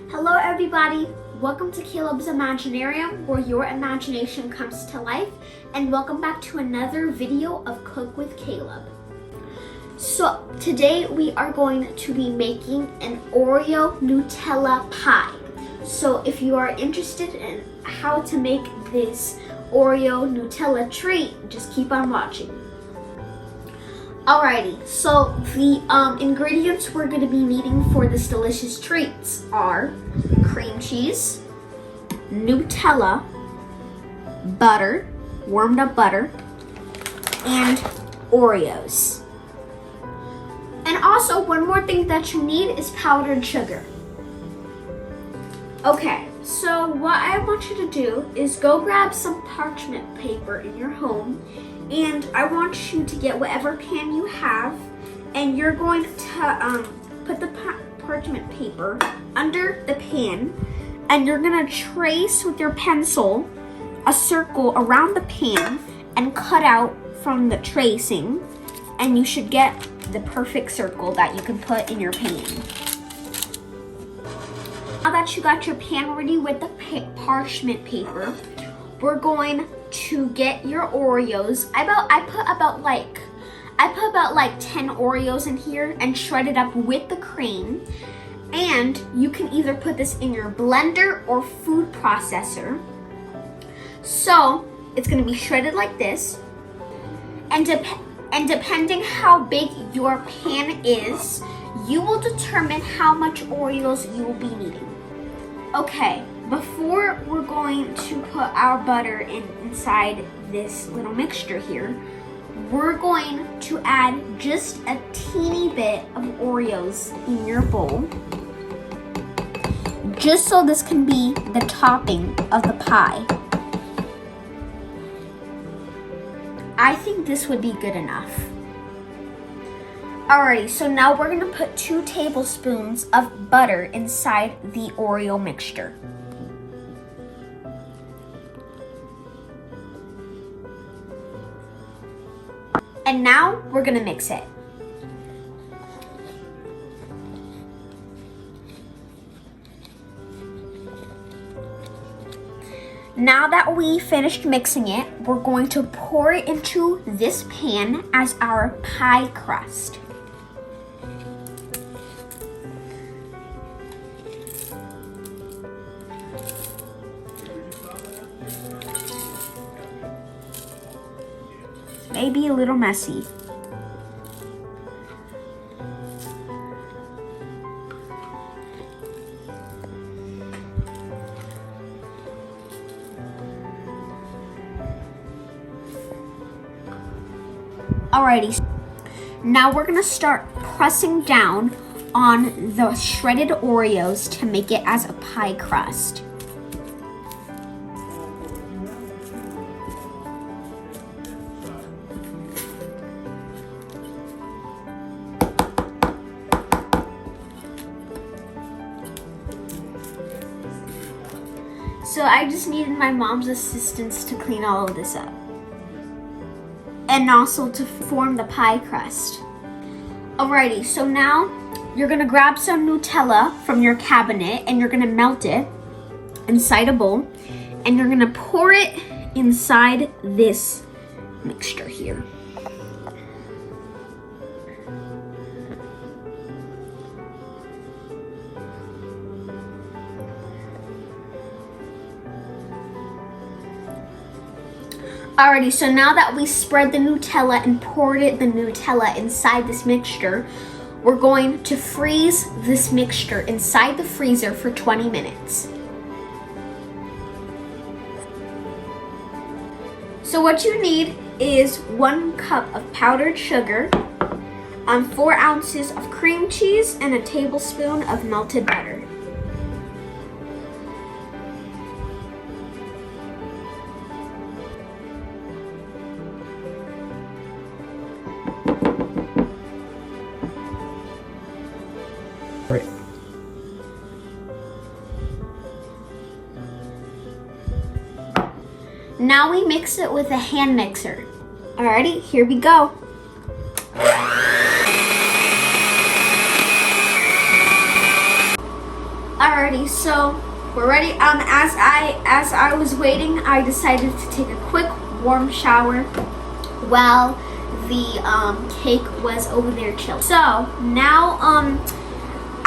Hello everybody, welcome to Kalib's Imaginarium, where your imagination comes to life, and welcome back to another video of Cook with Kalib. So today we are going to be making an Oreo Nutella pie. So if you are interested in how to make this Oreo Nutella treat, just keep on watching. Alrighty, so the ingredients we're going to be needing for this delicious treats are cream cheese, Nutella, butter, warmed up butter, and Oreos. And also, one more thing that you need is powdered sugar. Okay, so what I want you to do is go grab some parchment paper in your home, and I want you to get whatever pan you have, and you're going to put the parchment paper under the pan, and you're gonna trace with your pencil a circle around the pan and cut out from the tracing, and you should get the perfect circle that you can put in your pan. Now that you got your pan ready with the parchment paper, we're going to get your Oreos. I put about like 10 Oreos in here and shred it up with the cream. And you can either put this in your blender or food processor. So it's gonna be shredded like this. And depending how big your pan is, you will determine how much Oreos you will be needing. Okay, before we're going to put our butter inside this little mixture here, we're going to add just a teeny bit of Oreos in your bowl, just so this can be the topping of the pie. I think this would be good enough. Alrighty, so now we're gonna put 2 tablespoons of butter inside the Oreo mixture. And now we're gonna mix it. Now that we finished mixing it, we're going to pour it into this pan as our pie crust. Maybe a little messy. Alrighty, now we're gonna start pressing down on the shredded Oreos to make it as a pie crust. So I just needed my mom's assistance to clean all of this up. And also to form the pie crust. Alrighty, so now you're gonna grab some Nutella from your cabinet and you're gonna melt it inside a bowl, and you're gonna pour it inside this mixture here. Alrighty, so now that we spread the Nutella and poured the Nutella inside this mixture, we're going to freeze this mixture inside the freezer for 20 minutes. So what you need is 1 cup of powdered sugar, 4 ounces of cream cheese, and a tablespoon of melted butter. Right. Now we mix it with a hand mixer. Alrighty, here we go. Alrighty, so we're ready. As I was waiting, I decided to take a quick warm shower while the cake was over there chilling. So now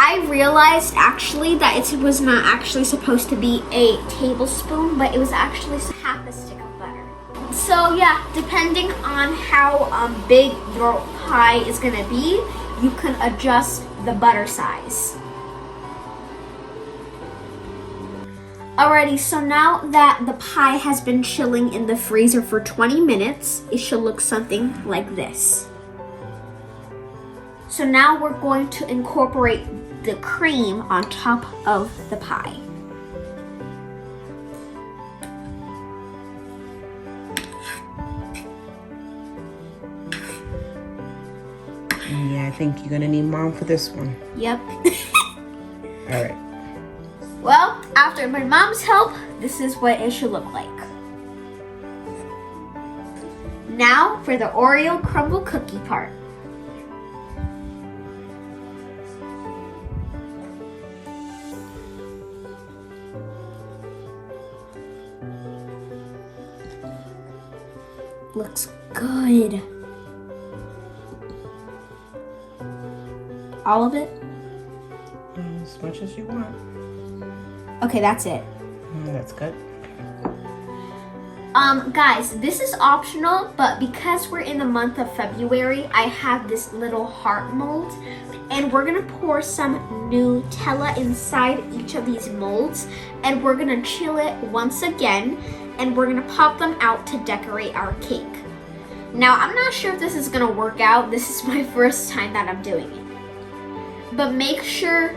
I realized actually that it was not actually supposed to be a tablespoon, but it was actually half a stick of butter. So yeah, depending on how big your pie is gonna be, you can adjust the butter size. Alrighty, so now that the pie has been chilling in the freezer for 20 minutes, it should look something like this. So now we're going to incorporate the cream on top of the pie. Yeah, I think you're gonna need Mom for this one. Yep. All right. Well, after my mom's help, this is what it should look like. Now for the Oreo crumble cookie part. Looks good. All of it? As much as you want. Okay, that's it. That's good. Guys, this is optional, but because we're in the month of February, I have this little heart mold, and we're gonna pour some Nutella inside each of these molds, and we're gonna chill it once again, and we're gonna pop them out to decorate our cake. Now, I'm not sure if this is gonna work out. This is my first time that I'm doing it. But make sure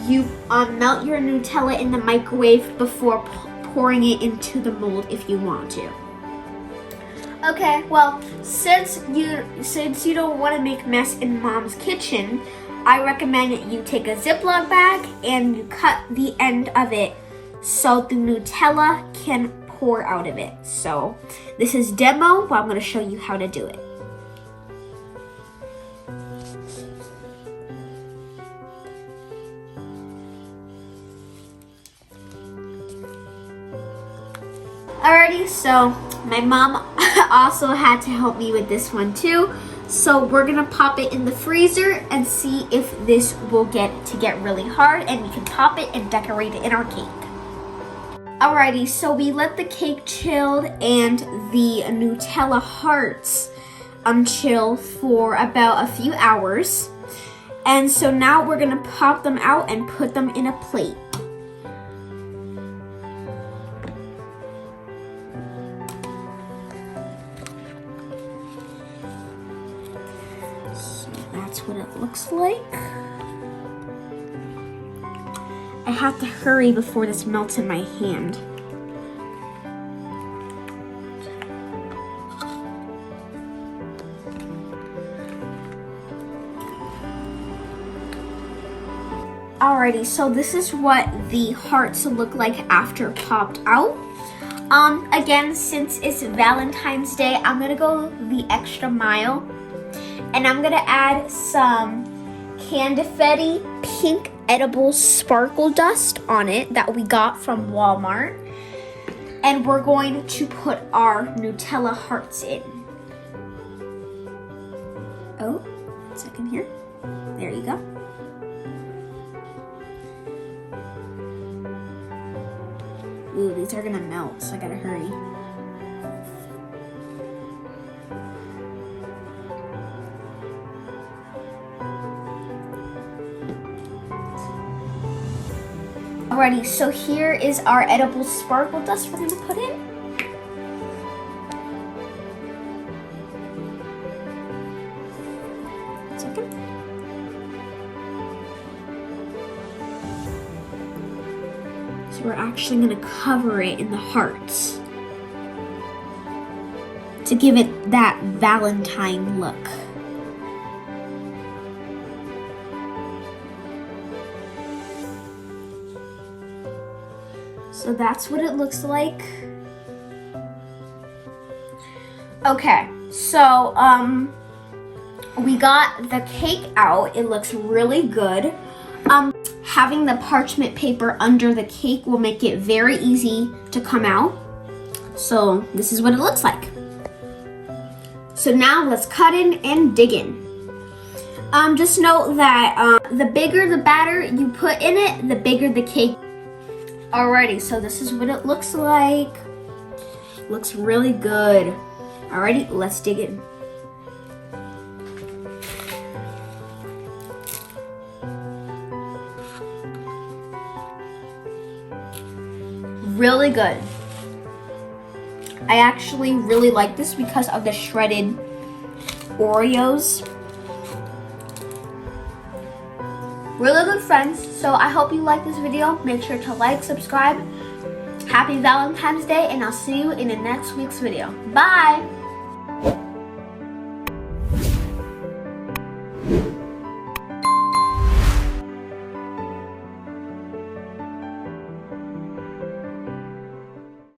you melt your Nutella in the microwave before pouring it into the mold if you want to. Okay, well, since you don't want to make mess in Mom's kitchen, I recommend that you take a Ziploc bag and you cut the end of it so the Nutella can pour out of it. So this is demo, but I'm going to show you how to do it. Alrighty, so my mom also had to help me with this one too. So we're gonna pop it in the freezer and see if this will get really hard, and we can pop it and decorate it in our cake. Alrighty, so we let the cake chill and the Nutella hearts chill for about a few hours. And so now we're gonna pop them out and put them in a plate. That's what it looks like. I have to hurry before this melts in my hand. Alrighty, so this is what the hearts look like after popped out. Again, since it's Valentine's Day, I'm gonna go the extra mile. And I'm gonna add some Confetti pink edible sparkle dust on it that we got from Walmart. And we're going to put our Nutella hearts in. Oh, 1 second here. There you go. Ooh, these are gonna melt, so I gotta hurry. Alrighty, so here is our edible sparkle dust we're gonna put in. Second. So we're actually gonna cover it in the hearts to give it that Valentine look. So that's what it looks like. Okay, so we got the cake out. It looks really good. Having the parchment paper under the cake will make it very easy to come out. So this is what it looks like. So now let's cut in and dig in. Just note that the bigger the batter you put in it, the bigger the cake. Alrighty, so this is what it looks like. Looks really good. Alrighty, let's dig in. Really good. I actually really like this because of the shredded Oreos. Really good, friends. So I hope you like this video. Make sure to like, subscribe. Happy Valentine's Day, and I'll see you in the next week's video. Bye!